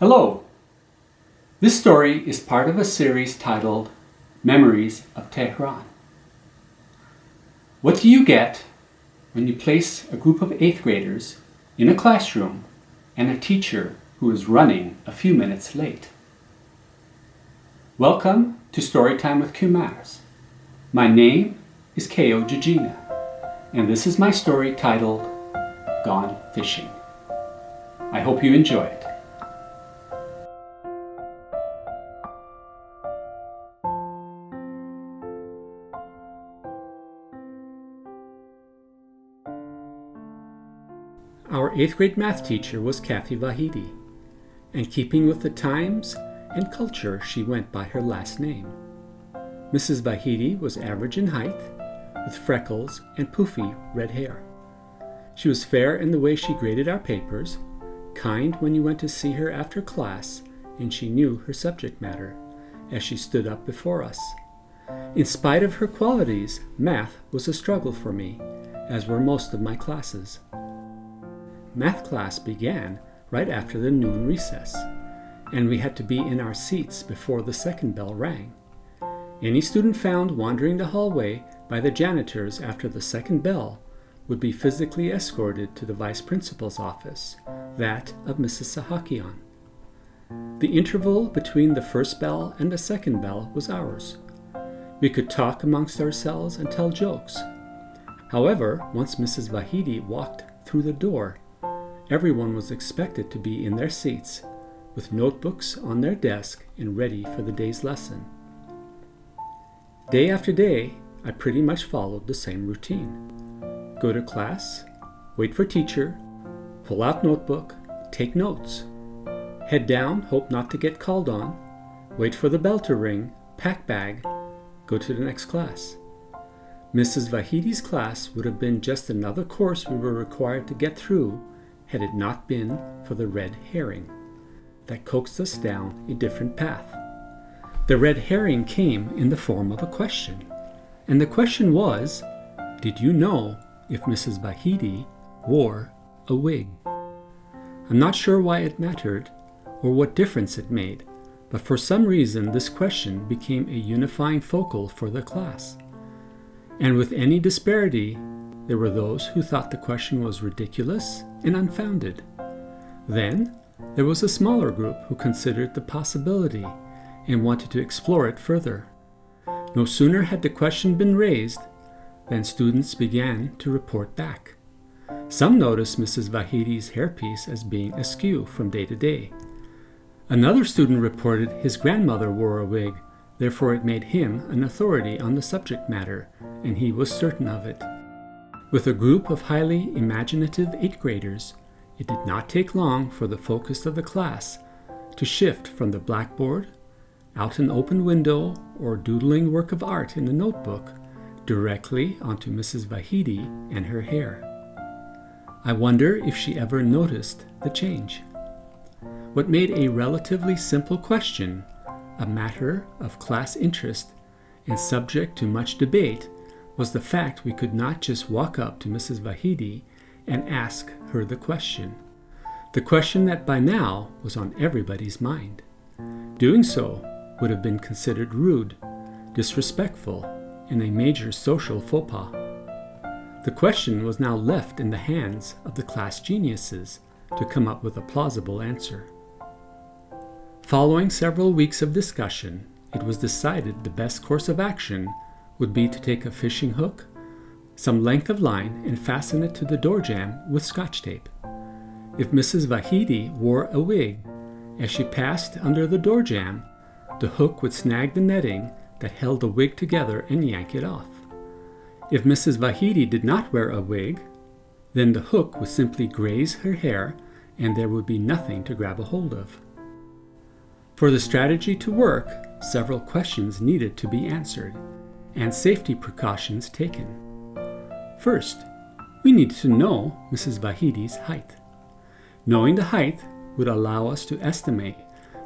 Hello! This story is part of a series titled Memories of Tehran. What do you get when you place a group of 8th graders in a classroom and a teacher who is running a few minutes late? Welcome to Storytime with Kumars. My name is KayoJijina, and this is my story titled Gone Fishing. I hope you enjoy it. Our 8th grade math teacher was Kathy Vahidi, and keeping with the times and culture, she went by her last name. Mrs. Vahidi was average in height, with freckles and poofy red hair. She was fair in the way she graded our papers, kind when you went to see her after class, and she knew her subject matter as she stood up before us. In spite of her qualities, math was a struggle for me, as were most of my classes. Math class began right after the noon recess, and we had to be in our seats before the second bell rang. Any student found wandering the hallway by the janitors after the second bell would be physically escorted to the vice principal's office, that of Mrs. Sahakian. The interval between the first bell and the second bell was ours. We could talk amongst ourselves and tell jokes. However, once Mrs. Vahidi walked through the door, everyone was expected to be in their seats, with notebooks on their desk and ready for the day's lesson. Day after day, I pretty much followed the same routine. Go to class, wait for teacher, pull out notebook, take notes. Head down, hope not to get called on, wait for the bell to ring, pack bag, go to the next class. Mrs. Vahidi's class would have been just another course we were required to get through had it not been for the red herring that coaxed us down a different path. The red herring came in the form of a question, and the question was, did you know if Mrs. Vahidi wore a wig? I'm not sure why it mattered or what difference it made, but for some reason this question became a unifying focal for the class. And with any disparity, there were those who thought the question was ridiculous and unfounded. Then there was a smaller group who considered the possibility and wanted to explore it further. No sooner had the question been raised than students began to report back. Some noticed Mrs. Vahidi's hairpiece as being askew from day to day. Another student reported his grandmother wore a wig, therefore it made him an authority on the subject matter, and he was certain of it. With a group of highly imaginative 8th graders, it did not take long for the focus of the class to shift from the blackboard, out an open window, or doodling work of art in a notebook, directly onto Mrs. Vahidi and her hair. I wonder if she ever noticed the change. What made a relatively simple question a matter of class interest and subject to much debate was the fact we could not just walk up to Mrs. Vahidi and ask her the question that by now was on everybody's mind. Doing so would have been considered rude, disrespectful, and a major social faux pas. The question was now left in the hands of the class geniuses to come up with a plausible answer. Following several weeks of discussion, it was decided the best course of action would be to take a fishing hook, some length of line, and fasten it to the door jamb with Scotch tape. If Mrs. Vahidi wore a wig, as she passed under the door jamb, the hook would snag the netting that held the wig together and yank it off. If Mrs. Vahidi did not wear a wig, then the hook would simply graze her hair and there would be nothing to grab a hold of. For the strategy to work, several questions needed to be answered and safety precautions taken. First, we needed to know Mrs. Vahidi's height. Knowing the height would allow us to estimate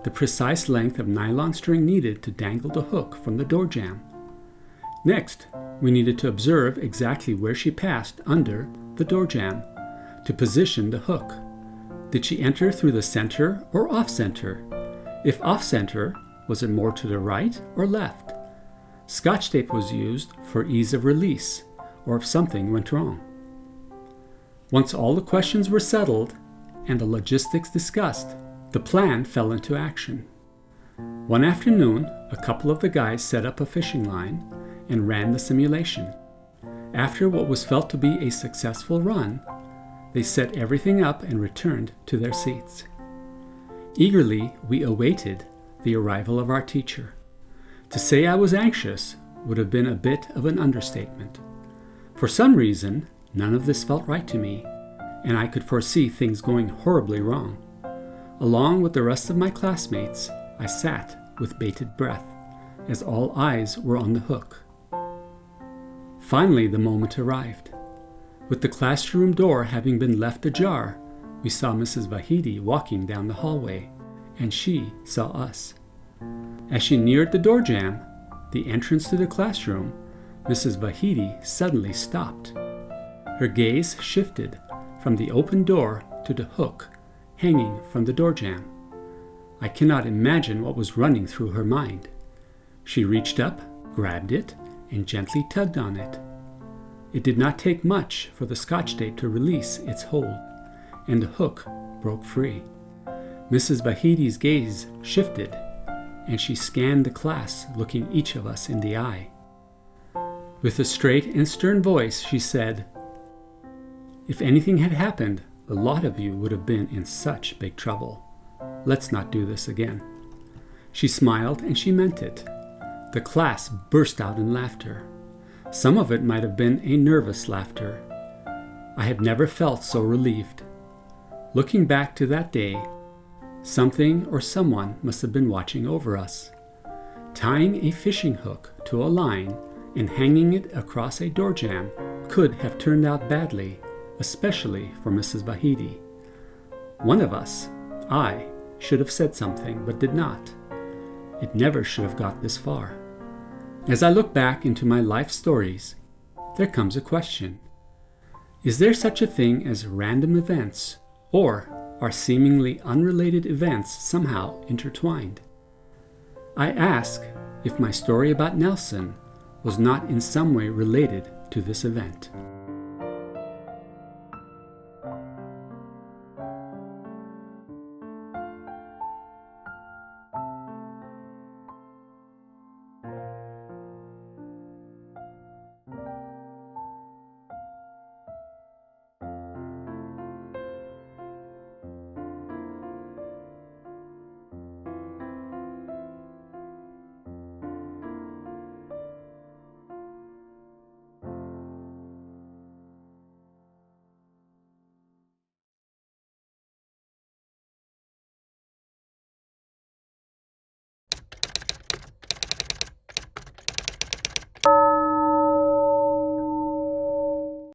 the precise length of nylon string needed to dangle the hook from the door jamb. Next, we needed to observe exactly where she passed under the door jamb to position the hook. Did she enter through the center or off-center? If off-center, was it more to the right or left? Scotch tape was used for ease of release, or if something went wrong. Once all the questions were settled and the logistics discussed, the plan fell into action. One afternoon, a couple of the guys set up a fishing line and ran the simulation. After what was felt to be a successful run, they set everything up and returned to their seats. Eagerly, we awaited the arrival of our teacher. To say I was anxious would have been a bit of an understatement. For some reason, none of this felt right to me, and I could foresee things going horribly wrong. Along with the rest of my classmates, I sat with bated breath, as all eyes were on the hook. Finally, the moment arrived. With the classroom door having been left ajar, we saw Mrs. Vahidi walking down the hallway, and she saw us. As she neared the door jamb, the entrance to the classroom, Mrs. Vahidi suddenly stopped. Her gaze shifted from the open door to the hook hanging from the door jamb. I cannot imagine what was running through her mind. She reached up, grabbed it, and gently tugged on it. It did not take much for the Scotch tape to release its hold, and the hook broke free. Mrs. Vahidi's gaze shifted, and she scanned the class, looking each of us in the eye. With a straight and stern voice, she said, "If anything had happened, a lot of you would have been in such big trouble. Let's not do this again." She smiled, and she meant it. The class burst out in laughter. Some of it might have been a nervous laughter. I had never felt so relieved. Looking back to that day, something or someone must have been watching over us. Tying a fishing hook to a line and hanging it across a door jamb could have turned out badly, especially for Mrs. Vahidi. One of us, I, should have said something, but did not. It never should have got this far. As I look back into my life stories, there comes a question. Is there such a thing as random events, or are seemingly unrelated events somehow intertwined? I ask if my story about Nelson was not in some way related to this event.